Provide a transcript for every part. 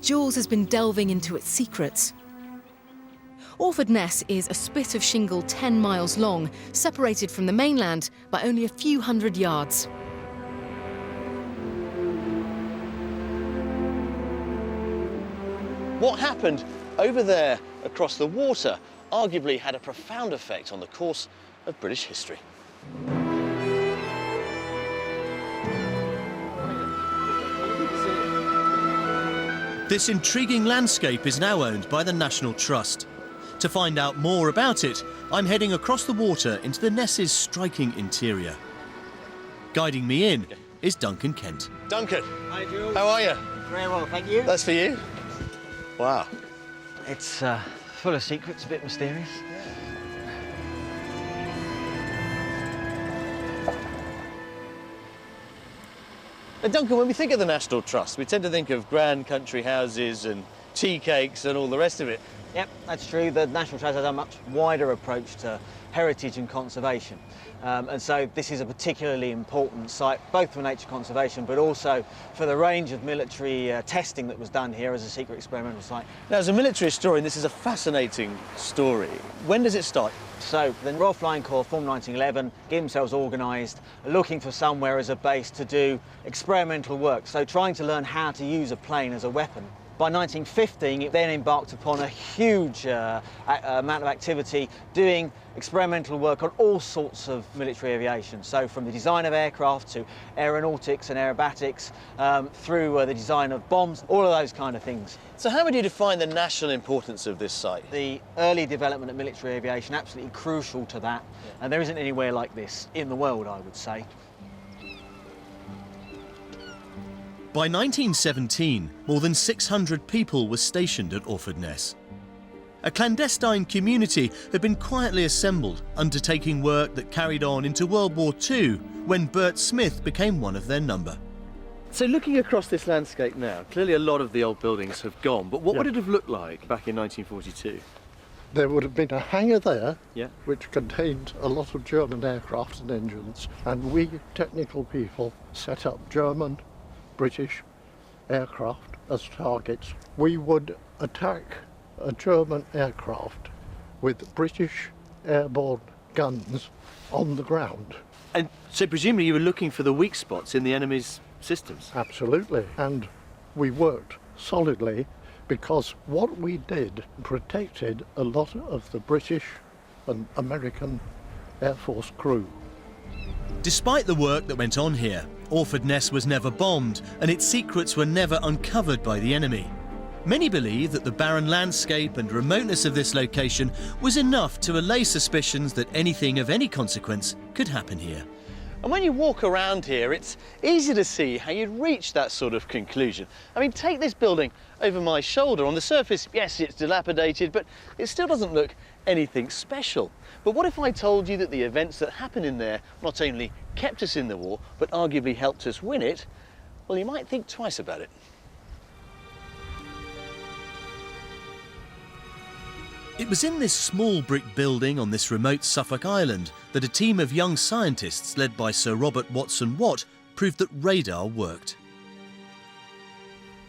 Jules has been delving into its secrets. Orford Ness is a spit of shingle 10 miles long, separated from the mainland by only a few hundred yards. What happened over there across the water arguably had a profound effect on the course of British history. This intriguing landscape is now owned by the National Trust. To find out more about it, I'm heading across the water into the Ness's striking interior. Guiding me in is Duncan Kent. Duncan, hi Jules. How are you? Very well, thank you. That's for you. Wow. It's full of secrets, a bit mysterious. Now, Duncan, when we think of the National Trust, we tend to think of grand country houses and tea cakes and all the rest of it. Yep, that's true. The National Trust has a much wider approach to heritage and conservation. And so this is a particularly important site, both for nature conservation, but also for the range of military testing that was done here as a secret experimental site. Now, as a military historian, this is a fascinating story. When does it start? So the Royal Flying Corps formed 1911, get themselves organised, looking for somewhere as a base to do experimental work, so trying to learn how to use a plane as a weapon. By 1915, it then embarked upon a huge amount of activity, doing experimental work on all sorts of military aviation. So from the design of aircraft to aeronautics and aerobatics, through the design of bombs, all of those kind of things. So how would you define the national importance of this site? The early development of military aviation, absolutely crucial to that. And there isn't anywhere like this in the world, I would say. By 1917, more than 600 people were stationed at Orford Ness. A clandestine community had been quietly assembled, undertaking work that carried on into World War II, when Bert Smith became one of their number. So looking across this landscape now, clearly a lot of the old buildings have gone, but what would it have looked like back in 1942? There would have been a hangar there, Yeah. which contained a lot of German aircraft and engines, and we technical people set up German, British aircraft as targets. We would attack a German aircraft with British airborne guns on the ground. And so presumably you were looking for the weak spots in the enemy's systems? Absolutely. And we worked solidly because what we did protected a lot of the British and American Air Force crew. Despite the work that went on here, Orford Ness was never bombed and its secrets were never uncovered by the enemy. Many believe that the barren landscape and remoteness of this location was enough to allay suspicions that anything of any consequence could happen here. And when you walk around here, it's easy to see how you'd reach that sort of conclusion. I mean, take this building over my shoulder. On the surface, yes, it's dilapidated, but it still doesn't look anything special. But what if I told you that the events that happened in there not only kept us in the war, but arguably helped us win it? Well, you might think twice about it. It was in this small brick building on this remote Suffolk island that a team of young scientists led by Sir Robert Watson-Watt proved that radar worked.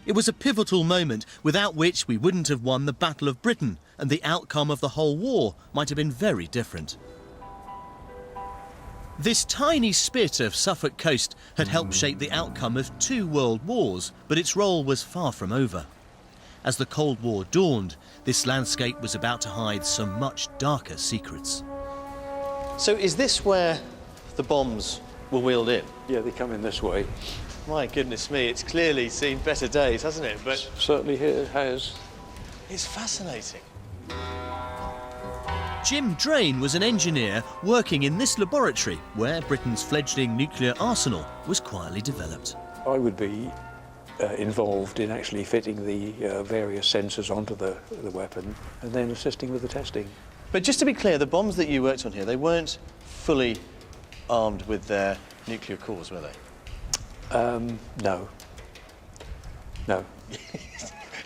It was a pivotal moment without which we wouldn't have won the Battle of Britain, and the outcome of the whole war might have been very different. This tiny spit of Suffolk coast had helped shape the outcome of 2 world wars, but its role was far from over. As the Cold War dawned, this landscape was about to hide some much darker secrets. So is this where the bombs were wheeled in? Yeah, they come in this way. My goodness me, it's clearly seen better days, hasn't it? But Certainly it has. it's fascinating. Jim Drain was an engineer working in this laboratory where Britain's fledgling nuclear arsenal was quietly developed. I would be involved in actually fitting the various sensors onto the weapon and then assisting with the testing. But just to be clear, the bombs that you worked on here, they weren't fully armed with their nuclear cores, were they? No. No.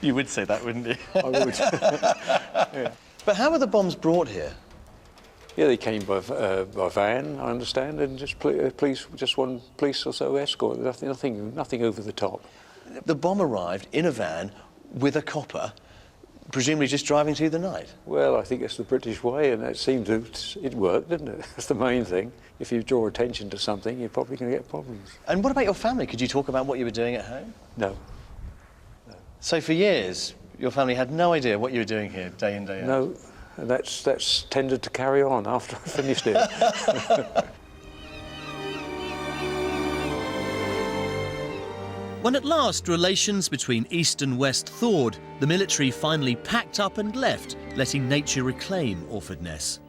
You would say that, wouldn't you? I would. Yeah. But how were the bombs brought here? Yeah, they came by van, I understand, and just one police or so escort. Nothing over the top. The bomb arrived in a van with a copper, presumably just driving through the night? Well, I think it's the British way, and it worked, didn't it? That's the main thing. If you draw attention to something, you're probably going to get problems. And what about your family? Could you talk about what you were doing at home? No. So for years, your family had no idea what you were doing here, day in, day out? No, and that's tended to carry on after I finished it. When at last relations between East and West thawed, the military finally packed up and left, letting nature reclaim Orford Ness.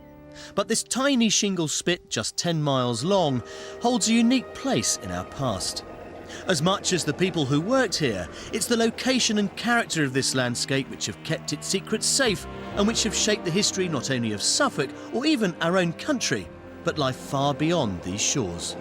But this tiny shingle spit, just 10 miles long, holds a unique place in our past. As much as the people who worked here, it's the location and character of this landscape which have kept its secrets safe and which have shaped the history not only of Suffolk or even our own country, but life far beyond these shores.